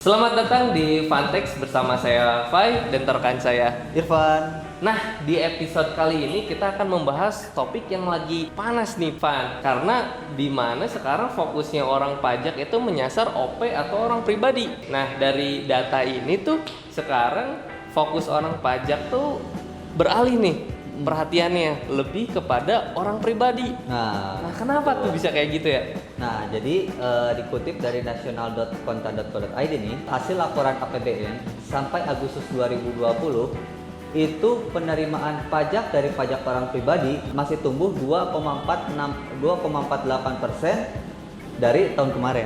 Selamat datang di Fantex bersama saya Fai dan rekan saya Irfan. Nah, di episode kali ini kita akan membahas topik yang lagi panas nih, Fan. Karena di mana sekarang fokusnya orang pajak itu menyasar OP atau orang pribadi. Nah, dari data ini tuh sekarang fokus orang pajak tuh beralih nih perhatiannya lebih kepada orang pribadi. Nah, kenapa tuh bisa kayak gitu ya? Nah, jadi dikutip dari nasional.konta.co.id nih, hasil laporan APBN sampai Agustus 2020 itu penerimaan pajak dari pajak orang pribadi masih tumbuh 2,48% dari tahun kemarin.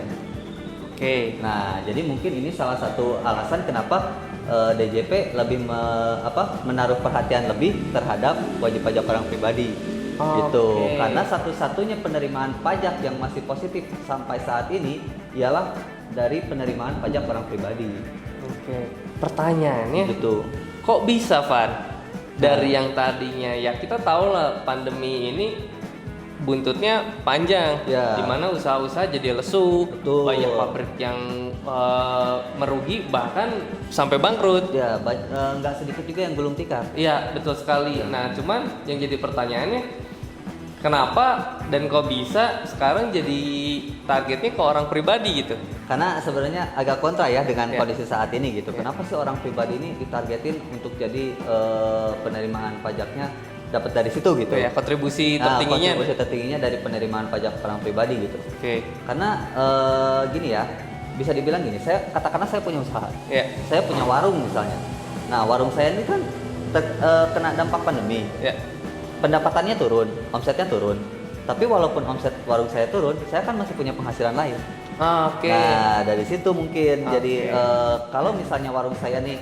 Oke. Nah, jadi mungkin ini salah satu alasan kenapa DJP lebih menaruh perhatian lebih terhadap wajib pajak orang pribadi. Gitu. Karena satu-satunya penerimaan pajak yang masih positif sampai saat ini ialah dari penerimaan pajak orang pribadi. Oke. Pertanyaannya, Gitu. kok bisa, Van? Dari yang tadinya ya kita tahu lah pandemi ini buntutnya panjang, Ya. dimana usaha-usaha jadi lesu, Betul. banyak pabrik yang merugi bahkan sampai bangkrut. Ya, nggak sedikit juga yang gulung tikar. Iya, betul sekali. Nah, cuman yang jadi pertanyaannya, kenapa dan kok bisa sekarang jadi targetnya ke orang pribadi gitu? Karena sebenarnya agak kontra ya dengan Ya. kondisi saat ini gitu. Ya. Kenapa sih orang pribadi ini ditargetin untuk jadi penerimaan pajaknya dapat dari situ gitu? Ya, kontribusi tertingginya. Kontribusi tertingginya dari penerimaan pajak orang pribadi gitu. Oke. Karena gini ya, bisa dibilang gini, katakanlah saya punya usaha, Ya. saya punya warung misalnya. Nah, warung saya ini kan kena dampak pandemi, Ya. pendapatannya turun, omsetnya turun. Tapi walaupun omset warung saya turun, saya kan masih punya penghasilan lain. Oke. Nah, dari situ mungkin Oke. jadi kalau misalnya warung saya nih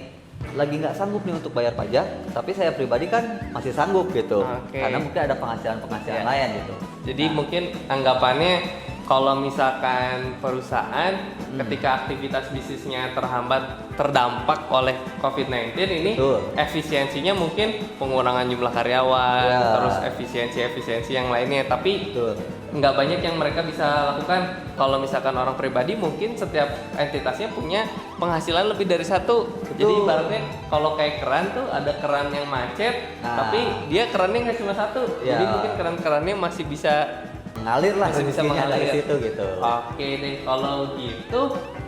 lagi nggak sanggup nih untuk bayar pajak, tapi saya pribadi kan masih sanggup gitu, Oke. karena mungkin ada penghasilan Ya. lain gitu. Jadi mungkin anggapannya kalau misalkan perusahaan ketika aktivitas bisnisnya terdampak oleh COVID-19 ini, Betul. efisiensinya mungkin pengurangan jumlah karyawan, Ya. terus efisiensi yang lainnya, tapi Betul. nggak banyak yang mereka bisa lakukan. Kalau misalkan orang pribadi mungkin setiap entitasnya punya penghasilan lebih dari satu. Betul. Jadi ibaratnya kalau kayak keran tuh ada keran yang macet, Nah. tapi dia kerannya nggak cuma satu. Ya. Jadi mungkin keran-kerannya masih bisa Mengalir lah Masih bisa rezekinya dari mengalir. situ gitu. Oke deh, kalau gitu.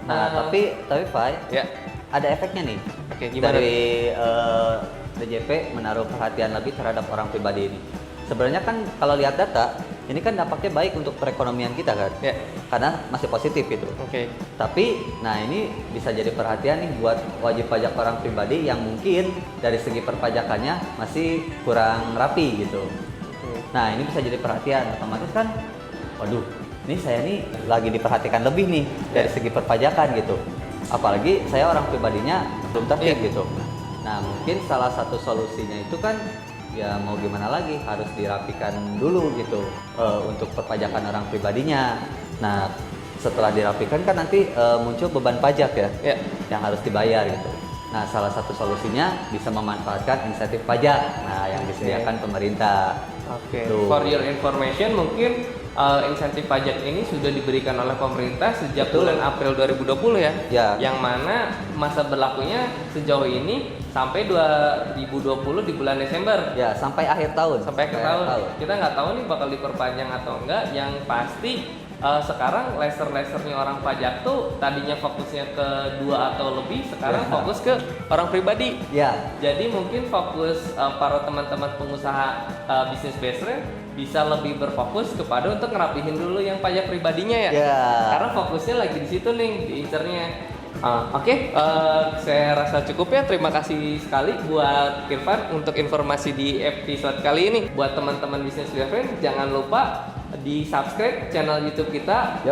Nah, tapi Fai, ya, ada efeknya nih. oke, gimana? Dari DJP menaruh perhatian lebih terhadap orang pribadi ini. Sebenarnya kan kalau lihat data, ini kan dampaknya baik untuk perekonomian kita kan. Ya, Karena masih positif gitu. oke. Tapi, nah ini bisa jadi perhatian nih buat wajib pajak orang pribadi yang mungkin dari segi perpajakannya masih kurang rapi gitu. Nah, ini bisa jadi perhatian, otomatis kan, waduh, ini saya nih lagi diperhatikan lebih nih dari segi perpajakan gitu. Apalagi saya orang pribadinya belum tertib gitu. Nah, mungkin salah satu solusinya itu kan, ya mau gimana lagi, harus dirapikan dulu gitu untuk perpajakan orang pribadinya. Nah, setelah dirapikan kan nanti muncul beban pajak ya, Ya. yang harus dibayar gitu. Nah, salah satu solusinya bisa memanfaatkan insentif pajak, nah yang disediakan pemerintah. Oke. Tuh. For your information, mungkin insentif pajak ini sudah diberikan oleh pemerintah sejak Betul. bulan April 2020 ya. Ya. Yang mana masa berlakunya sejauh ini sampai 2020 di bulan Desember. Ya, sampai akhir tahun. Sampai akhir tahun. Kita nggak tahu nih bakal diperpanjang atau enggak. Yang pasti sekarang laser-lasernya orang pajak tuh tadinya fokusnya ke 2 atau lebih, sekarang Ya. fokus ke orang pribadi. Ya, Jadi mungkin fokus para teman-teman pengusaha bisnis baseline bisa lebih berfokus kepada untuk ngerapihin dulu yang pajak pribadinya ya. Ya. Karena fokusnya lagi di situ nih, diincernya. Oke, saya rasa cukup ya. Terima kasih sekali buat Irfan untuk informasi di episode kali ini. Buat teman-teman bisnis baseline, jangan lupa di subscribe channel YouTube kita,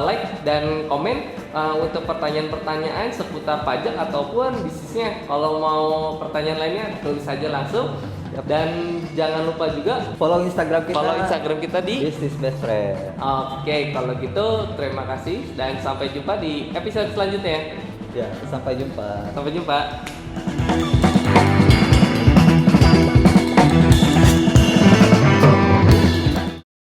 like dan komen untuk pertanyaan-pertanyaan seputar pajak ataupun bisnisnya. Kalau mau pertanyaan lainnya tulis saja langsung. Dan jangan lupa juga follow Instagram kita di Business Best Friend. Oke, kalau gitu terima kasih dan sampai jumpa di episode selanjutnya. Ya, sampai jumpa. Sampai jumpa.